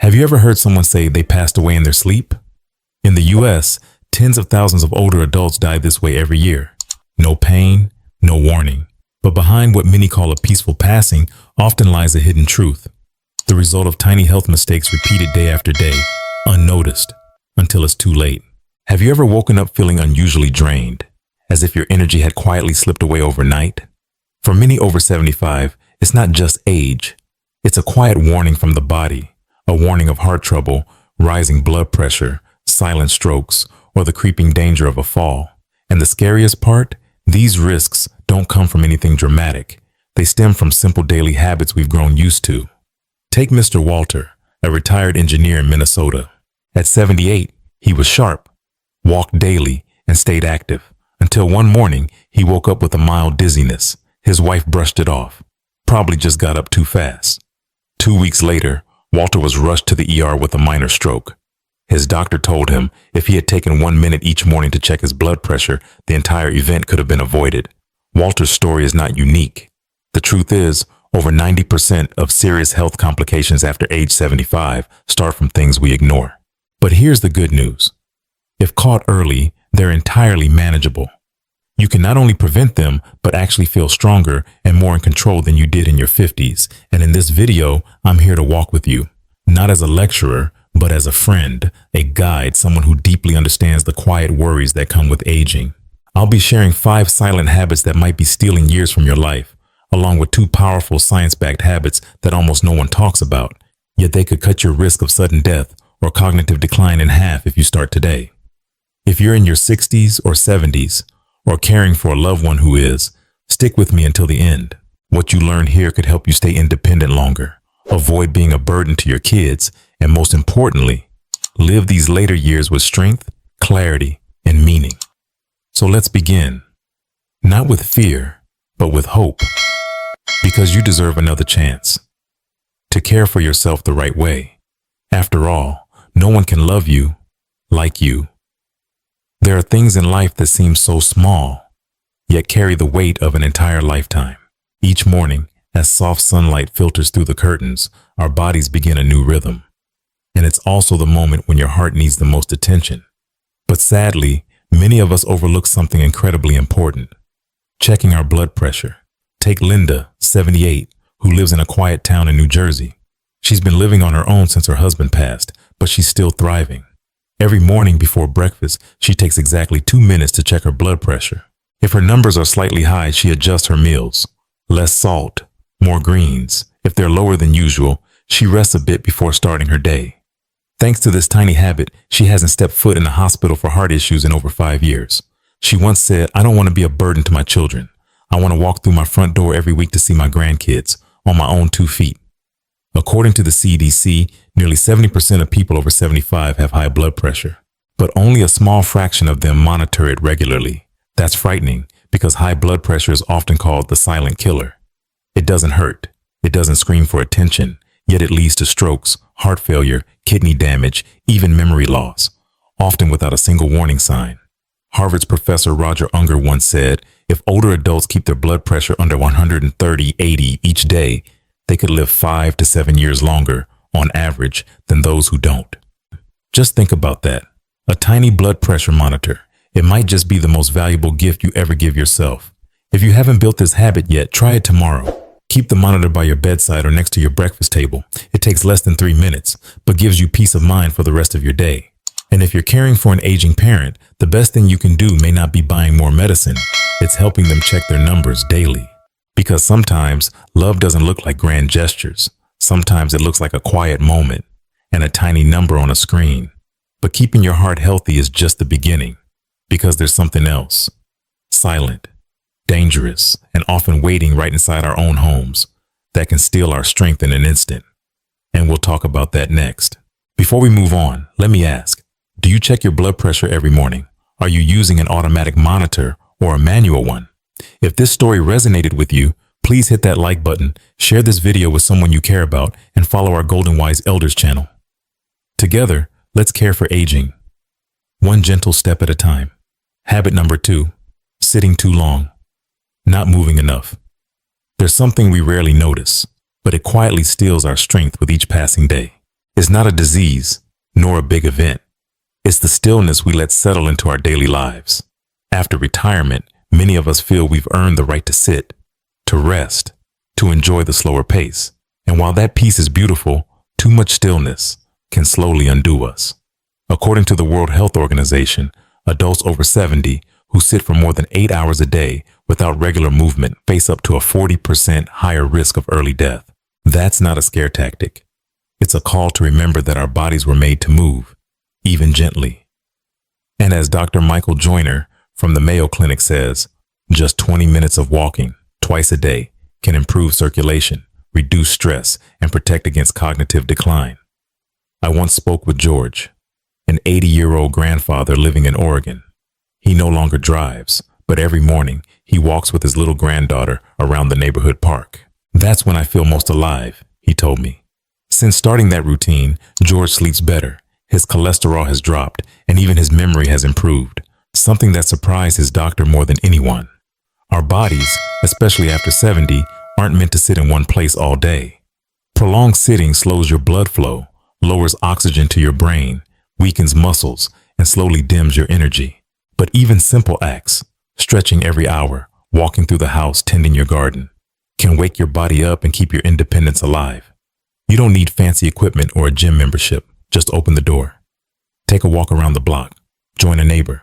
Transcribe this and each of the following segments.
Have you ever heard someone say they passed away in their sleep? In the US, tens of thousands of older adults die this way every year. No pain, no warning. But behind what many call a peaceful passing often lies a hidden truth. The result of tiny health mistakes repeated day after day, unnoticed, until it's too late. Have you ever woken up feeling unusually drained, as if your energy had quietly slipped away overnight? For many over 75, it's not just age. It's a quiet warning from the body, a warning of heart trouble, rising blood pressure, silent strokes, or the creeping danger of a fall. And the scariest part? These risks don't come from anything dramatic. They stem from simple daily habits we've grown used to. Take Mr. Walter, a retired engineer in Minnesota. At 78, he was sharp, walked daily, and stayed active, until one morning he woke up with a mild dizziness. His wife brushed it off. Probably just got up too fast. 2 weeks later, Walter was rushed to the ER with a minor stroke. His doctor told him if he had taken 1 minute each morning to check his blood pressure, the entire event could have been avoided. Walter's story is not unique. The truth is, over 90% of serious health complications after age 75 start from things we ignore. But here's the good news. If caught early, they're entirely manageable. You can not only prevent them, but actually feel stronger and more in control than you did in your 50s. And in this video, I'm here to walk with you, not as a lecturer, but as a friend, a guide, someone who deeply understands the quiet worries that come with aging. I'll be sharing 5 silent habits that might be stealing years from your life, along with 2 powerful science-backed habits that almost no one talks about, yet they could cut your risk of sudden death or cognitive decline in half if you start today. If you're in your 60s or 70s, or caring for a loved one who is, stick with me until the end. What you learn here could help you stay independent longer, avoid being a burden to your kids, and most importantly, live these later years with strength, clarity, and meaning. So let's begin. Not with fear, but with hope. Because you deserve another chance to care for yourself the right way. After all, no one can love you like you. There are things in life that seem so small, yet carry the weight of an entire lifetime. Each morning, as soft sunlight filters through the curtains, our bodies begin a new rhythm. And it's also the moment when your heart needs the most attention. But sadly, many of us overlook something incredibly important: checking our blood pressure. Take Linda, 78, who lives in a quiet town in New Jersey. She's been living on her own since her husband passed, but she's still thriving. Every morning before breakfast, she takes exactly 2 minutes to check her blood pressure. If her numbers are slightly high, she adjusts her meals. Less salt, more greens. If they're lower than usual, she rests a bit before starting her day. Thanks to this tiny habit, she hasn't stepped foot in a hospital for heart issues in over 5 years. She once said, "I don't want to be a burden to my children. I want to walk through my front door every week to see my grandkids on my own 2 feet." According to the CDC, nearly 70% of people over 75 have high blood pressure, but only a small fraction of them monitor it regularly. That's frightening because high blood pressure is often called the silent killer. It doesn't hurt. It doesn't scream for attention, yet it leads to strokes, heart failure, kidney damage, even memory loss, often without a single warning sign. Harvard's Professor Roger Unger once said, if older adults keep their blood pressure under 130/80 each day, they could live 5 to 7 years longer, on average, than those who don't. Just think about that. A tiny blood pressure monitor. It might just be the most valuable gift you ever give yourself. If you haven't built this habit yet, try it tomorrow. Keep the monitor by your bedside or next to your breakfast table. It takes less than 3 minutes, but gives you peace of mind for the rest of your day. And if you're caring for an aging parent, the best thing you can do may not be buying more medicine. It's helping them check their numbers daily. Because sometimes love doesn't look like grand gestures. Sometimes it looks like a quiet moment and a tiny number on a screen. But keeping your heart healthy is just the beginning, because there's something else. Silent, dangerous, and often waiting right inside our own homes that can steal our strength in an instant. And we'll talk about that next. Before we move on, let me ask, do you check your blood pressure every morning? Are you using an automatic monitor or a manual one? If this story resonated with you, please hit that like button, share this video with someone you care about, and follow our Golden Wise Elders channel. Together, let's care for aging, one gentle step at a time. Habit number 2, sitting too long, not moving enough. There's something we rarely notice, but it quietly steals our strength with each passing day. is not a disease, nor a big event. It's the stillness we let settle into our daily lives. After retirement, many of us feel we've earned the right to sit, to rest, to enjoy the slower pace. And while that peace is beautiful, too much stillness can slowly undo us. According to the World Health Organization, adults over 70 who sit for more than 8 hours a day without regular movement face up to a 40% higher risk of early death. That's not a scare tactic. It's a call to remember that our bodies were made to move, even gently. And as Dr. Michael Joyner from the Mayo Clinic says, just 20 minutes of walking twice a day can improve circulation, reduce stress, and protect against cognitive decline. I once spoke with George, an 80-year-old grandfather living in Oregon. He no longer drives, but every morning he walks with his little granddaughter around the neighborhood park. That's when I feel most alive, he told me. Since starting that routine, George sleeps better. His cholesterol has dropped, and even his memory has improved, something that surprised his doctor more than anyone. Our bodies, especially after 70, aren't meant to sit in one place all day. Prolonged sitting slows your blood flow, lowers oxygen to your brain, weakens muscles, and slowly dims your energy. But even simple acts, stretching every hour, walking through the house, tending your garden, can wake your body up and keep your independence alive. You don't need fancy equipment or a gym membership. Just open the door. Take a walk around the block. Join a neighbor.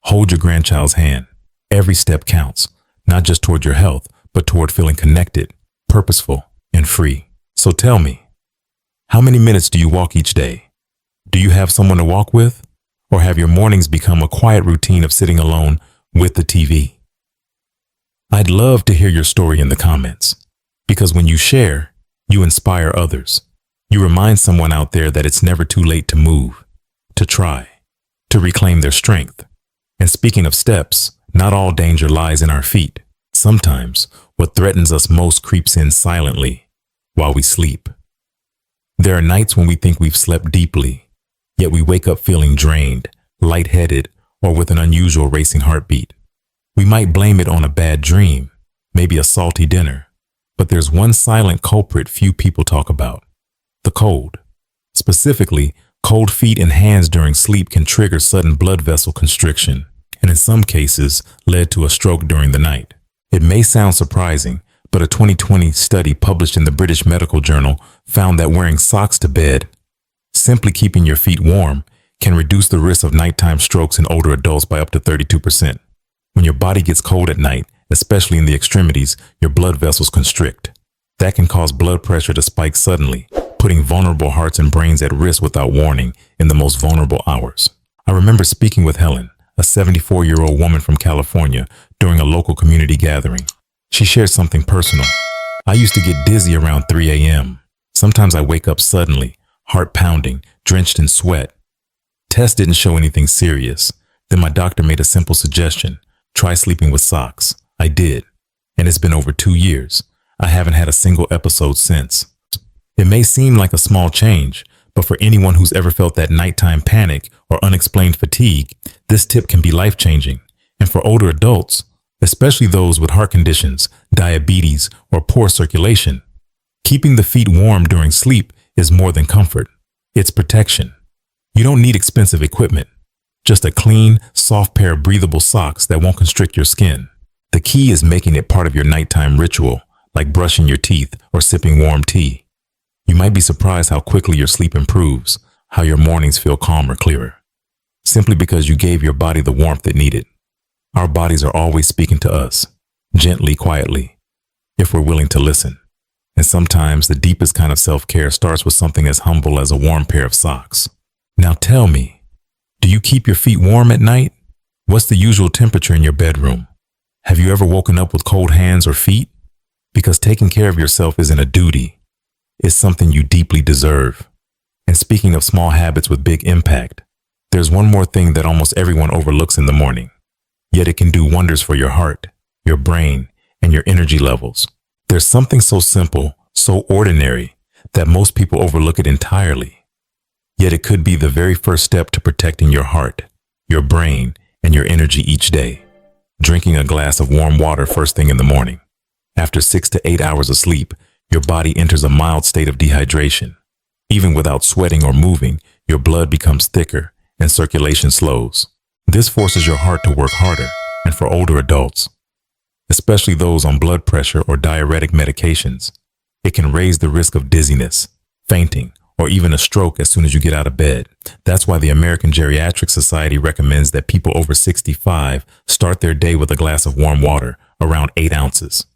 Hold your grandchild's hand. Every step counts, not just toward your health, but toward feeling connected, purposeful, and free. So tell me, how many minutes do you walk each day? Do you have someone to walk with? Or have your mornings become a quiet routine of sitting alone with the TV? I'd love to hear your story in the comments, because when you share, you inspire others. You remind someone out there that it's never too late to move, to try, to reclaim their strength. And speaking of steps, not all danger lies in our feet. Sometimes what threatens us most creeps in silently while we sleep. There are nights when we think we've slept deeply, yet we wake up feeling drained, lightheaded, or with an unusual racing heartbeat. We might blame it on a bad dream, maybe a salty dinner, but there's one silent culprit few people talk about: the cold. Specifically, cold feet and hands during sleep can trigger sudden blood vessel constriction, and in some cases led to a stroke during the night. It may sound surprising, but a 2020 study published in the British Medical Journal found that wearing socks to bed, simply keeping your feet warm, can reduce the risk of nighttime strokes in older adults by up to 32%. When your body gets cold at night, especially in the extremities, your blood vessels constrict. That can cause blood pressure to spike suddenly, putting vulnerable hearts and brains at risk without warning in the most vulnerable hours. I remember speaking with Helen, a 74-year-old woman from California, during a local community gathering. She shared something personal. I used to get dizzy around 3 a.m. Sometimes I wake up suddenly, heart pounding, drenched in sweat. Tests didn't show anything serious. Then my doctor made a simple suggestion: try sleeping with socks. I did, and it's been over 2 years. I haven't had a single episode since. It may seem like a small change, but for anyone who's ever felt that nighttime panic or unexplained fatigue, this tip can be life-changing. And for older adults, especially those with heart conditions, diabetes, or poor circulation, keeping the feet warm during sleep is more than comfort. It's protection. You don't need expensive equipment, just a clean, soft pair of breathable socks that won't constrict your skin. The key is making it part of your nighttime ritual, like brushing your teeth or sipping warm tea. You might be surprised how quickly your sleep improves, how your mornings feel calmer, clearer, simply because you gave your body the warmth it needed. Our bodies are always speaking to us, gently, quietly, if we're willing to listen. And sometimes the deepest kind of self-care starts with something as humble as a warm pair of socks. Now tell me, do you keep your feet warm at night? What's the usual temperature in your bedroom? Have you ever woken up with cold hands or feet? Because taking care of yourself isn't a duty. It's something you deeply deserve. And speaking of small habits with big impact, there's one more thing that almost everyone overlooks in the morning. Yet it can do wonders for your heart, your brain, and your energy levels. There's something so simple, so ordinary, that most people overlook it entirely. Yet it could be the very first step to protecting your heart, your brain, and your energy each day. Drinking a glass of warm water first thing in the morning. After 6 to 8 hours of sleep, your body enters a mild state of dehydration. Even without sweating or moving, your blood becomes thicker and circulation slows. This forces your heart to work harder, and for older adults, especially those on blood pressure or diuretic medications, it can raise the risk of dizziness, fainting, or even a stroke as soon as you get out of bed. That's why the American Geriatric Society recommends that people over 65 start their day with a glass of warm water, around 8 ounces.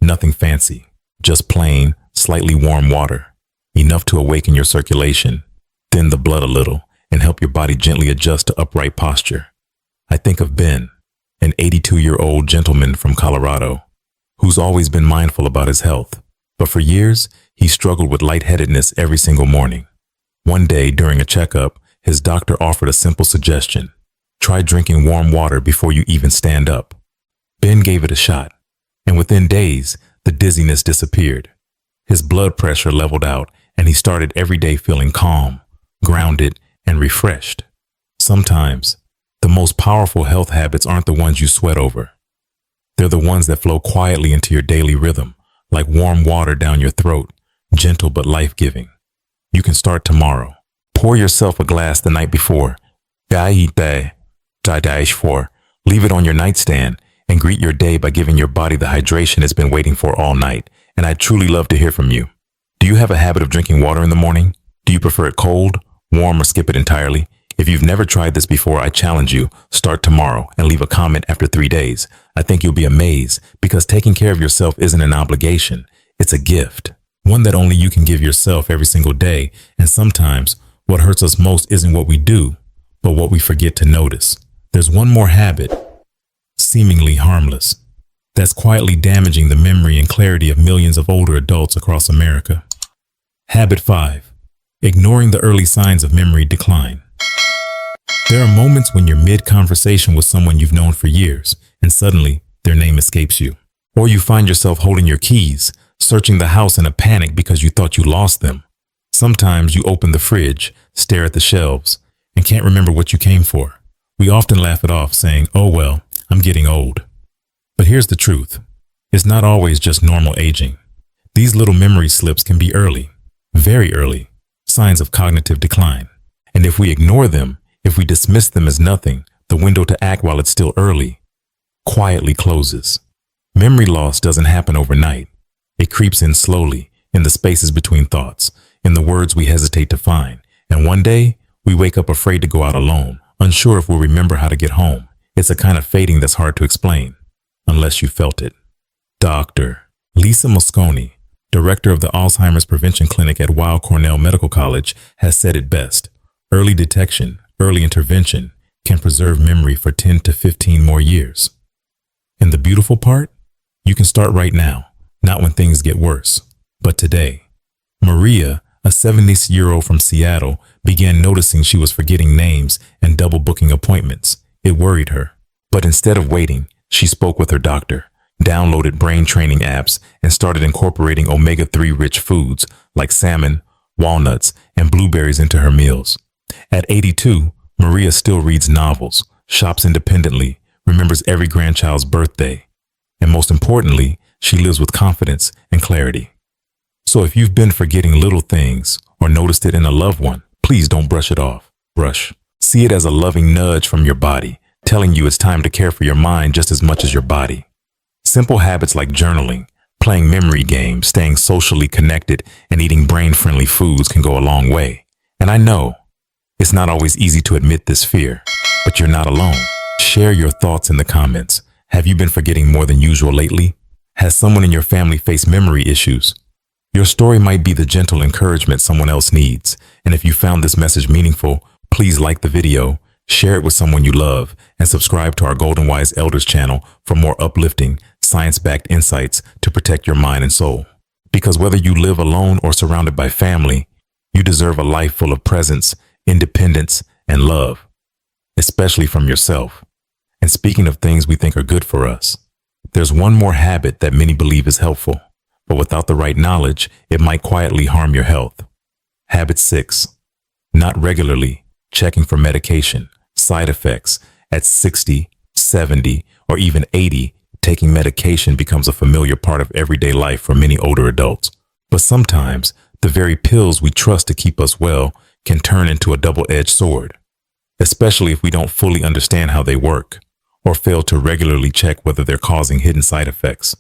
Nothing fancy, just plain, slightly warm water, enough to awaken your circulation, thin the blood a little, and help your body gently adjust to upright posture. I think of Ben, an 82-year-old gentleman from Colorado, who's always been mindful about his health. But for years, he struggled with lightheadedness every single morning. One day, during a checkup, his doctor offered a simple suggestion. Try drinking warm water before you even stand up. Ben gave it a shot, and within days, the dizziness disappeared. His blood pressure leveled out, and he started every day feeling calm, grounded, and refreshed. Sometimes, the most powerful health habits aren't the ones you sweat over. They're the ones that flow quietly into your daily rhythm, like warm water down your throat, gentle but life-giving. You can start tomorrow. Pour yourself a glass the night before. Leave it on your nightstand and greet your day by giving your body the hydration it's been waiting for all night. And I'd truly love to hear from you. Do you have a habit of drinking water in the morning? Do you prefer it cold, warm, or skip it entirely? If you've never tried this before, I challenge you, start tomorrow and leave a comment after 3 days. I think you'll be amazed because taking care of yourself isn't an obligation. It's a gift, one that only you can give yourself every single day. And sometimes what hurts us most isn't what we do, but what we forget to notice. There's one more habit, seemingly harmless, that's quietly damaging the memory and clarity of millions of older adults across America. Habit 5, ignoring the early signs of memory decline. There are moments when you're mid-conversation with someone you've known for years, and suddenly their name escapes you. Or you find yourself holding your keys, searching the house in a panic because you thought you lost them. Sometimes you open the fridge, stare at the shelves, and can't remember what you came for. We often laugh it off, saying, "Oh well, I'm getting old." But here's the truth. It's not always just normal aging. These little memory slips can be early, very early, signs of cognitive decline. And if we ignore them, if we dismiss them as nothing, the window to act while it's still early quietly closes. Memory loss doesn't happen overnight. It creeps in slowly, in the spaces between thoughts, in the words we hesitate to find. And one day, we wake up afraid to go out alone, unsure if we'll remember how to get home. It's a kind of fading that's hard to explain, unless you felt it. Dr. Lisa Mosconi, director of the Alzheimer's Prevention Clinic at Weill Cornell Medical College, has said it best. Early detection, early intervention can preserve memory for 10 to 15 more years. And the beautiful part? You can start right now, not when things get worse, but today. Maria, a 70-year-old from Seattle, began noticing she was forgetting names and double booking appointments. It worried her. But instead of waiting, she spoke with her doctor, downloaded brain training apps, and started incorporating omega-3 rich foods like salmon, walnuts, and blueberries into her meals. At 82, Maria still reads novels, shops independently, remembers every grandchild's birthday, and most importantly, she lives with confidence and clarity. So if you've been forgetting little things or noticed it in a loved one, please don't brush it off. See it as a loving nudge from your body, telling you it's time to care for your mind just as much as your body. Simple habits like journaling, playing memory games, staying socially connected, and eating brain-friendly foods can go a long way. And I know it's not always easy to admit this fear, but you're not alone. Share your thoughts in the comments. Have you been forgetting more than usual lately? Has someone in your family faced memory issues? Your story might be the gentle encouragement someone else needs. And if you found this message meaningful, please like the video, share it with someone you love, and subscribe to our Golden Wise Elders channel for more uplifting, science-backed insights to protect your mind and soul. Because whether you live alone or surrounded by family, you deserve a life full of presence, independence, and love, especially from yourself. And speaking of things we think are good for us, there's one more habit that many believe is helpful, but without the right knowledge, it might quietly harm your health. Habit 6, not regularly checking for medication, side effects. At 60, 70, or even 80, taking medication becomes a familiar part of everyday life for many older adults. But sometimes The very pills we trust to keep us well can turn into a double-edged sword, especially if we don't fully understand how they work or fail to regularly check whether they're causing hidden side effects.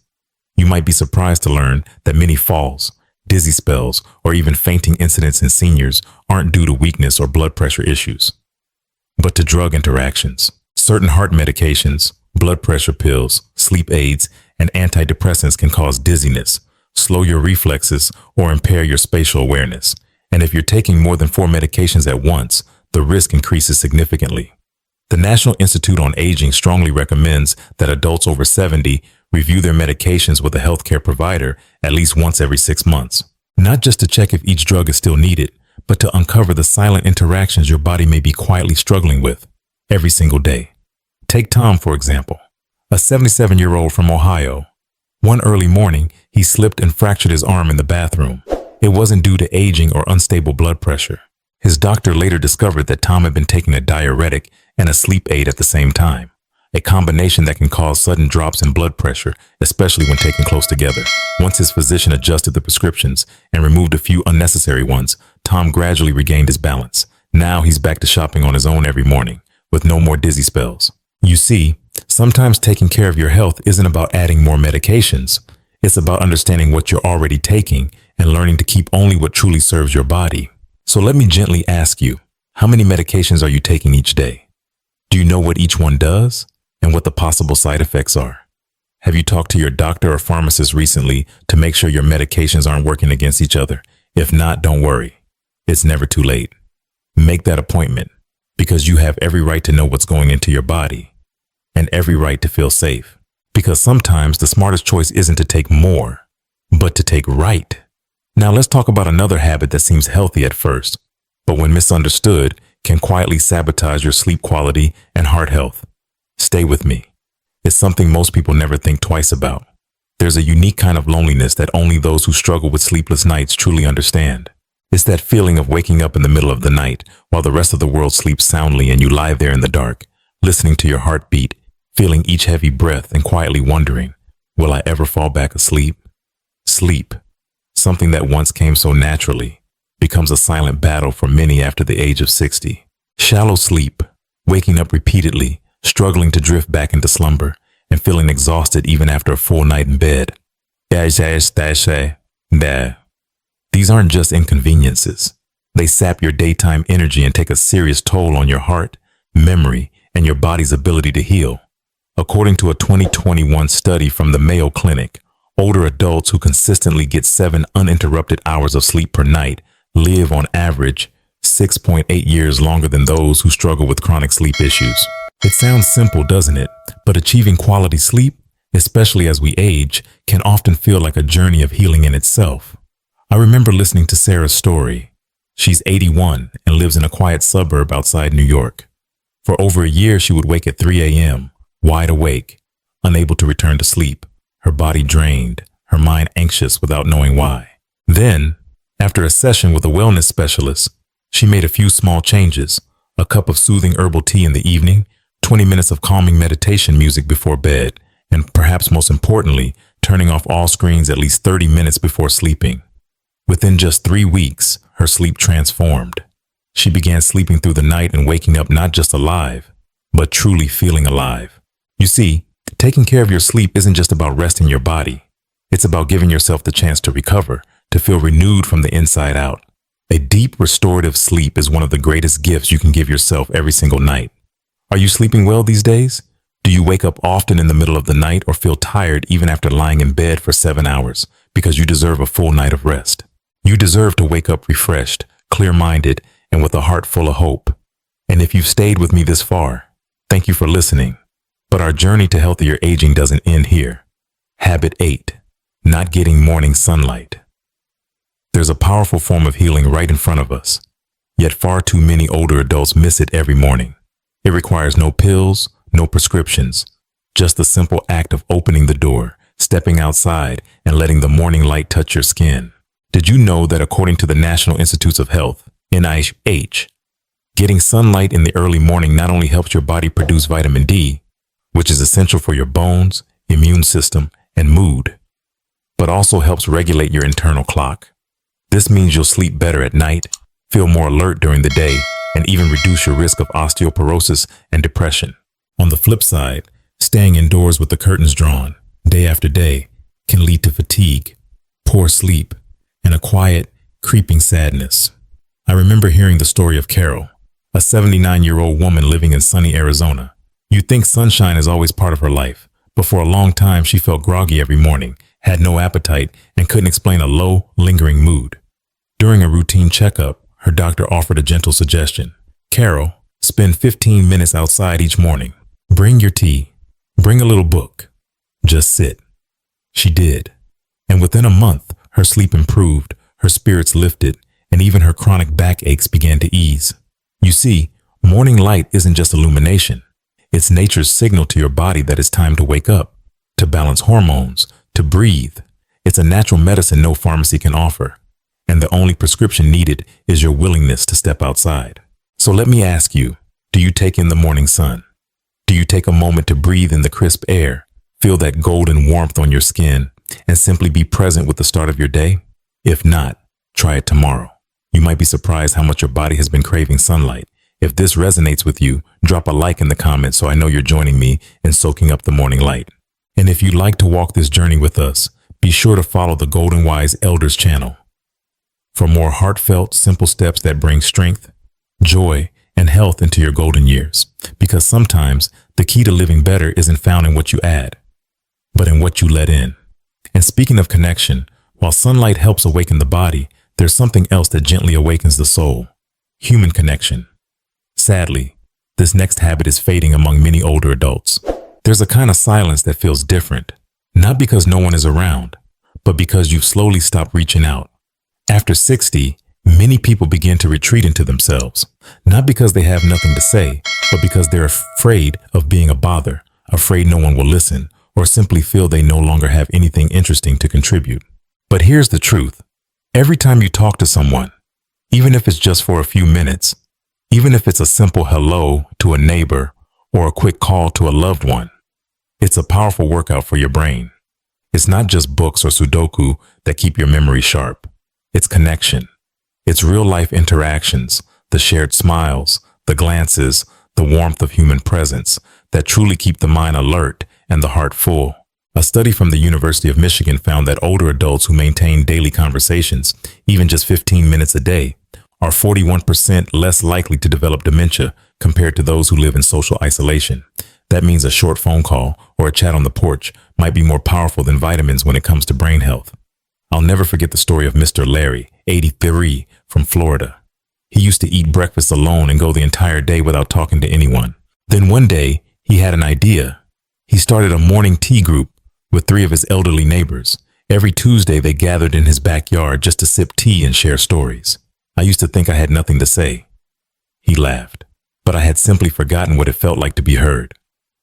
You might be surprised to learn that many falls, dizzy spells, or even fainting incidents in seniors aren't due to weakness or blood pressure issues, but to drug interactions. Certain heart medications, blood pressure pills, sleep aids, and antidepressants can cause dizziness, slow your reflexes, or impair your spatial awareness. And if you're taking more than 4 medications at once, the risk increases significantly. The National Institute on Aging strongly recommends that adults over 70 review their medications with a healthcare provider at least once every 6 months, not just to check if each drug is still needed, but to uncover the silent interactions your body may be quietly struggling with every single day. Take Tom, for example, a 77-year-old from Ohio. One early morning, he slipped and fractured his arm in the bathroom. It wasn't due to aging or unstable blood pressure. His doctor later discovered that Tom had been taking a diuretic and a sleep aid at the same time, a combination that can cause sudden drops in blood pressure, especially when taken close together. Once his physician adjusted the prescriptions and removed a few unnecessary ones, Tom gradually regained his balance. Now he's back to shopping on his own every morning, with no more dizzy spells. You see, sometimes taking care of your health isn't about adding more medications. It's about understanding what you're already taking and learning to keep only what truly serves your body. So let me gently ask you, how many medications are you taking each day? Do you know what each one does and what the possible side effects are? Have you talked to your doctor or pharmacist recently to make sure your medications aren't working against each other? If not, don't worry. It's never too late. Make that appointment, because you have every right to know what's going into your body and every right to feel safe. Because sometimes the smartest choice isn't to take more, but to take right. Now let's talk about another habit that seems healthy at first, but when misunderstood, can quietly sabotage your sleep quality and heart health. Stay with me. It's something most people never think twice about. There's a unique kind of loneliness that only those who struggle with sleepless nights truly understand. It's that feeling of waking up in the middle of the night while the rest of the world sleeps soundly and you lie there in the dark, listening to your heartbeat, feeling each heavy breath and quietly wondering, will I ever fall back asleep? Sleep, something that once came so naturally, becomes a silent battle for many after the age of 60. Shallow sleep, waking up repeatedly, struggling to drift back into slumber, and feeling exhausted even after a full night in bed. These aren't just inconveniences. They sap your daytime energy and take a serious toll on your heart, memory, and your body's ability to heal. According to a 2021 study from the Mayo Clinic, older adults who consistently get 7 uninterrupted hours of sleep per night live on average 6.8 years longer than those who struggle with chronic sleep issues. It sounds simple, doesn't it? But achieving quality sleep, especially as we age, can often feel like a journey of healing in itself. I remember listening to Sarah's story. She's 81 and lives in a quiet suburb outside New York. For over a year, she would wake at 3 a.m., wide awake, unable to return to sleep, her body drained, her mind anxious without knowing why. Then, after a session with a wellness specialist, she made a few small changes: a cup of soothing herbal tea in the evening, 20 minutes of calming meditation music before bed, and perhaps most importantly, turning off all screens at least 30 minutes before sleeping. Within just 3 weeks, her sleep transformed. She began sleeping through the night and waking up not just alive, but truly feeling alive. You see, taking care of your sleep isn't just about resting your body. It's about giving yourself the chance to recover, to feel renewed from the inside out. A deep, restorative sleep is one of the greatest gifts you can give yourself every single night. Are you sleeping well these days? Do you wake up often in the middle of the night or feel tired even after lying in bed for 7 hours? Because you deserve a full night of rest. You deserve to wake up refreshed, clear-minded, and with a heart full of hope. And if you've stayed with me this far, thank you for listening. But our journey to healthier aging doesn't end here. Habit 8, not getting morning sunlight. There's a powerful form of healing right in front of us, yet far too many older adults miss it every morning. It requires no pills, no prescriptions, just the simple act of opening the door, stepping outside, and letting the morning light touch your skin. Did you know that according to the National Institutes of Health, NIH, getting sunlight in the early morning not only helps your body produce vitamin D, which is essential for your bones, immune system, and mood, but also helps regulate your internal clock. This means you'll sleep better at night, feel more alert during the day, and even reduce your risk of osteoporosis and depression. On the flip side, staying indoors with the curtains drawn, day after day, can lead to fatigue, poor sleep, and a quiet, creeping sadness. I remember hearing the story of Carol, a 79-year-old woman living in sunny Arizona. You'd think sunshine is always part of her life, but for a long time she felt groggy every morning, had no appetite, and couldn't explain a low, lingering mood. During a routine checkup, her doctor offered a gentle suggestion. Carol, spend 15 minutes outside each morning. Bring your tea. Bring a little book. Just sit. She did. And within a month, her sleep improved, her spirits lifted, and even her chronic backaches began to ease. You see, morning light isn't just illumination. It's nature's signal to your body that it's time to wake up, to balance hormones, to breathe. It's a natural medicine no pharmacy can offer. And the only prescription needed is your willingness to step outside. So let me ask you, do you take in the morning sun? Do you take a moment to breathe in the crisp air, feel that golden warmth on your skin, and simply be present with the start of your day? If not, try it tomorrow. You might be surprised how much your body has been craving sunlight. If this resonates with you, drop a like in the comments so I know you're joining me in soaking up the morning light. And if you'd like to walk this journey with us, be sure to follow the Golden Wise Elders channel for more heartfelt, simple steps that bring strength, joy, and health into your golden years. Because sometimes the key to living better isn't found in what you add, but in what you let in. And speaking of connection, while sunlight helps awaken the body, there's something else that gently awakens the soul: human connection. Sadly, this next habit is fading among many older adults. There's a kind of silence that feels different, not because no one is around, but because you've slowly stopped reaching out. After 60, many people begin to retreat into themselves, not because they have nothing to say, but because they're afraid of being a bother, afraid no one will listen, or simply feel they no longer have anything interesting to contribute. But here's the truth. Every time you talk to someone, even if it's just for a few minutes, even if it's a simple hello to a neighbor or a quick call to a loved one, it's a powerful workout for your brain. It's not just books or Sudoku that keep your memory sharp. It's connection. It's real-life interactions, the shared smiles, the glances, the warmth of human presence that truly keep the mind alert and the heart full. A study from the University of Michigan found that older adults who maintain daily conversations, even just 15 minutes a day, are 41% less likely to develop dementia compared to those who live in social isolation. That means a short phone call or a chat on the porch might be more powerful than vitamins when it comes to brain health. I'll never forget the story of Mr. Larry, 83, from Florida. He used to eat breakfast alone and go the entire day without talking to anyone. Then one day, he had an idea. He started a morning tea group with 3 of his elderly neighbors. Every Tuesday, they gathered in his backyard just to sip tea and share stories. I used to think I had nothing to say. He laughed, but I had simply forgotten what it felt like to be heard.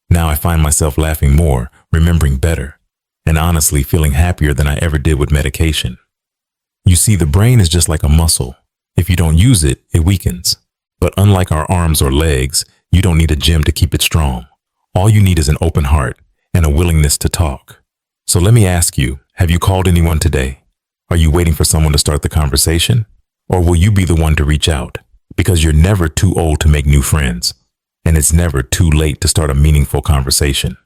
Now I find myself laughing more, remembering better, and honestly feeling happier than I ever did with medication. You see, the brain is just like a muscle. If you don't use it, it weakens. But unlike our arms or legs, you don't need a gym to keep it strong. All you need is an open heart and a willingness to talk. So let me ask you, have you called anyone today? Are you waiting for someone to start the conversation? Or will you be the one to reach out? Because you're never too old to make new friends, and it's never too late to start a meaningful conversation.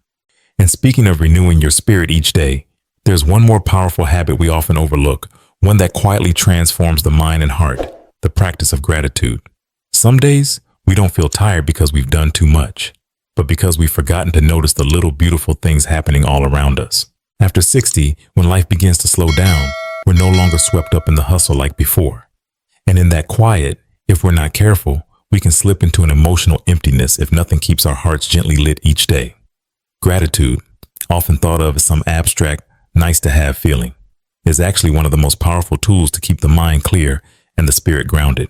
And speaking of renewing your spirit each day, there's one more powerful habit we often overlook, one that quietly transforms the mind and heart: the practice of gratitude. Some days, we don't feel tired because we've done too much, but because we've forgotten to notice the little beautiful things happening all around us. After 60, when life begins to slow down, we're no longer swept up in the hustle like before. And in that quiet, if we're not careful, we can slip into an emotional emptiness if nothing keeps our hearts gently lit each day. Gratitude, often thought of as some abstract, nice-to-have feeling, is actually one of the most powerful tools to keep the mind clear and the spirit grounded.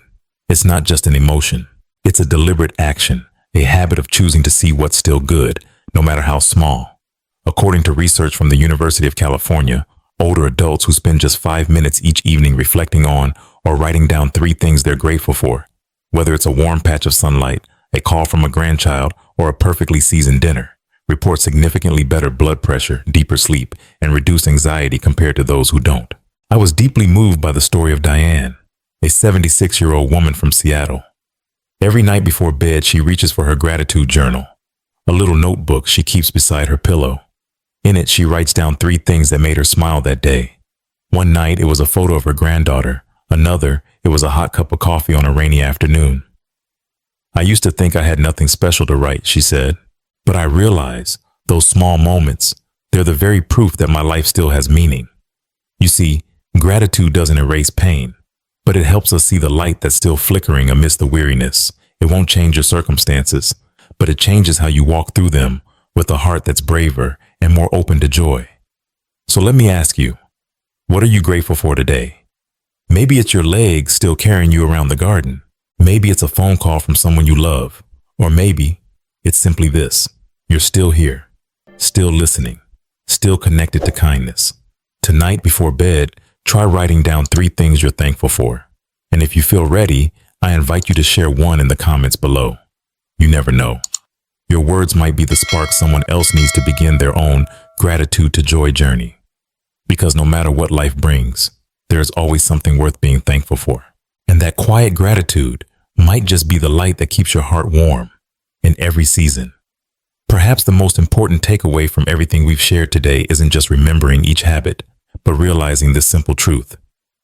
It's not just an emotion. It's a deliberate action, a habit of choosing to see what's still good, no matter how small. According to research from the University of California, older adults who spend just 5 minutes each evening reflecting on or writing down 3 things they're grateful for, whether it's a warm patch of sunlight, a call from a grandchild, or a perfectly seasoned dinner, report significantly better blood pressure, deeper sleep, and reduced anxiety compared to those who don't. I I was deeply moved by the story of Diane, a 76-year-old woman from Seattle. Every night before bed, she reaches for her gratitude journal, a little notebook she keeps beside her pillow. In it, she writes down 3 things that made her smile that day. One night, it was a photo of her granddaughter. Another, it was a hot cup of coffee on a rainy afternoon. I used to think I had nothing special to write, she said, but I realize those small moments, they're the very proof that my life still has meaning. You see, gratitude doesn't erase pain, but it helps us see the light that's still flickering amidst the weariness. It won't change your circumstances, but it changes how you walk through them with a heart that's braver and more open to joy. So let me ask you, what are you grateful for today? Maybe it's your legs still carrying you around the garden. Maybe it's a phone call from someone you love. Or maybe it's simply this: you're still here, still listening, still connected to kindness. Tonight before bed, try writing down 3 things you're thankful for. And if you feel ready, I invite you to share one in the comments below. You never know. Your words might be the spark someone else needs to begin their own gratitude to joy journey. Because no matter what life brings, there is always something worth being thankful for. And that quiet gratitude might just be the light that keeps your heart warm in every season. Perhaps the most important takeaway from everything we've shared today isn't just remembering each habit, but realizing this simple truth.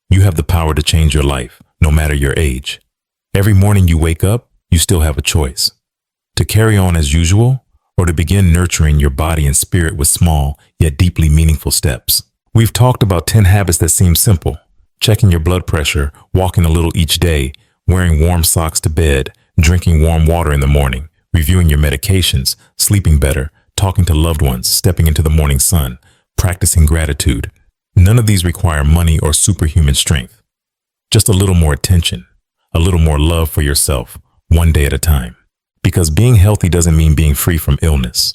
You have the power to change your life, no matter your age. Every morning you wake up, you still have a choice: to carry on as usual, or to begin nurturing your body and spirit with small yet deeply meaningful steps. We've talked about 10 habits that seem simple: checking your blood pressure, walking a little each day, wearing warm socks to bed, drinking warm water in the morning, reviewing your medications, sleeping better, talking to loved ones, stepping into the morning sun, practicing gratitude. None of these require money or superhuman strength. Just a little more attention, a little more love for yourself, one day at a time. Because being healthy doesn't mean being free from illness.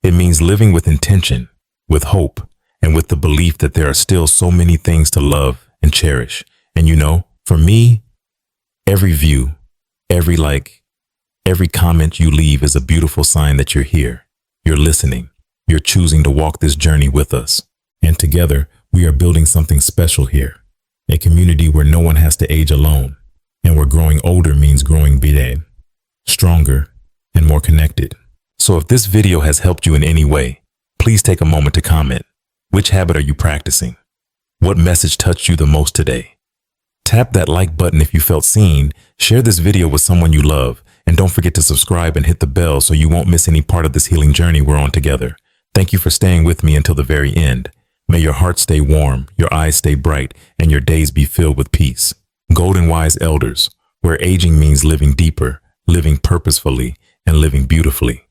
It means living with intention, with hope, and with the belief that there are still so many things to love and cherish. And you know, for me, every view, every like, every comment you leave is a beautiful sign that you're here, you're listening, you're choosing to walk this journey with us. And together, we are building something special here, a community where no one has to age alone, and where growing older means growing bigger, stronger, and more connected. So if this video has helped you in any way, please take a moment to comment. Which habit are you practicing? What message touched you the most today? Tap that like button if you felt seen, share this video with someone you love, and don't forget to subscribe and hit the bell so you won't miss any part of this healing journey we're on together. Thank you for staying with me until the very end. May your heart stay warm, your eyes stay bright, and your days be filled with peace. Golden Wise Elders, where aging means living deeper, living purposefully, and living beautifully.